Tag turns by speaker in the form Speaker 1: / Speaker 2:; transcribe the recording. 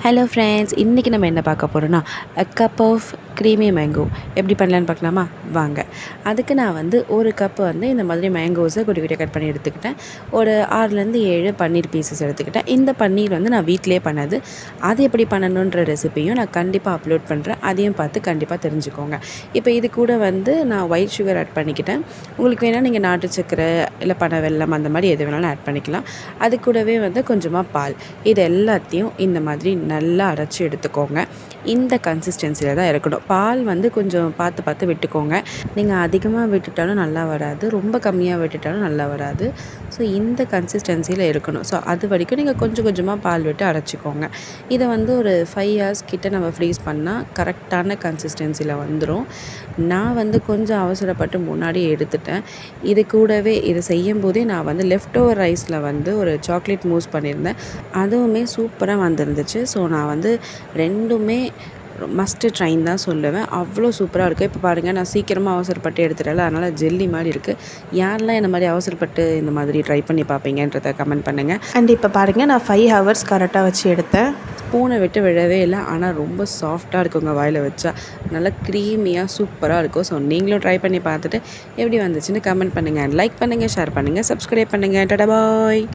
Speaker 1: Hello friends, இன்றைக்கி நம்ம என்ன பார்க்க போகிறோன்னா கப் ஆஃப் க்ரீமி மேங்கோ எப்படி பண்ணலான்னு பார்க்கலாமா? வாங்க. அதுக்கு நான் ஒரு கப்பு இந்த மாதிரி மேங்கோஸை குட்டி குட்டியாக கட் பண்ணி எடுத்துக்கிட்டேன். ஒரு 6லேருந்து 7 பன்னீர் பீசஸ் எடுத்துக்கிட்டேன். இந்த பன்னீர் நான் வீட்டிலே பண்ணது. அது எப்படி பண்ணணுன்ற ரெசிப்பியும் நான் கண்டிப்பாக அப்லோட் பண்ணுறேன். அதையும் பார்த்து கண்டிப்பாக தெரிஞ்சுக்கோங்க. இப்போ இது கூட நான் ஒயிட் சுகர் ஆட் பண்ணிக்கிட்டேன். உங்களுக்கு வேணால் நீங்கள் நாட்டு சர்க்கரை இல்லை பனை வெல்லம் அந்த மாதிரி எது வேணாலும் ஆட் பண்ணிக்கலாம். அது கூடவே கொஞ்சமாக பால், இது எல்லாத்தையும் இந்த மாதிரி நல்லா அரைச்சி எடுத்துக்கோங்க. இந்த கன்சிஸ்டன்சியில் தான் இருக்கணும். பால் கொஞ்சம் பார்த்து பார்த்து விட்டுக்கோங்க. நீங்கள் அதிகமாக விட்டுட்டாலும் நல்லா வராது, ரொம்ப கம்மியாக விட்டுட்டாலும் நல்லா வராது. ஸோ இந்த கன்சிஸ்டன்சியில் இருக்கணும். ஸோ அது வரைக்கும் நீங்கள் கொஞ்சம் கொஞ்சமாக பால் விட்டு அரைச்சிக்கோங்க. இதை ஒரு 5 hours கிட்ட நம்ம ஃப்ரீஸ் பண்ணால் கரெக்டான கன்சிஸ்டன்சியில் வந்துடும். நான் கொஞ்சம் அவசரப்பட்டு முன்னாடியே எடுத்துட்டேன். இது கூடவே இதை செய்யும்போதே நான் லெஃப்ட் ஓவர் ரைஸில் ஒரு சாக்லேட் மூஸ் பண்ணியிருந்தேன். அதுவுமே சூப்பராக வந்துருந்துச்சு. ஸோ நான் ரெண்டுமே மஸ்ட்டு ட்ரைன் தான் சொல்லுவேன். அவ்வளோ சூப்பராக இருக்குது. இப்போ பாருங்கள், நான் சீக்கிரமாக அவசரப்பட்டு எடுத்துட்டேன்ல, அதனால் ஜெல்லி மாதிரி இருக்குது. யாரெல்லாம் இந்த மாதிரி அவசரப்பட்டு இந்த மாதிரி ட்ரை பண்ணி பார்ப்பீங்கன்றதை கமெண்ட் பண்ணுங்கள். அண்ட் இப்போ பாருங்கள், நான் 5 hours கரெக்டாக வச்சு எடுத்தேன். ஸ்பூனை விட்டு விழவே இல்லை. ஆனால் ரொம்ப சாஃப்டாக இருக்குங்க, வாயில் வச்சா நல்லா க்ரீமியாக சூப்பராக இருக்கும். ஸோ நீங்களும் ட்ரை பண்ணி பார்த்துட்டு எப்படி வந்துச்சுன்னு கமெண்ட் பண்ணுங்கள். லைக் பண்ணுங்கள், ஷேர் பண்ணுங்கள், சப்ஸ்கிரைப் பண்ணுங்கள். டாடா பாய்.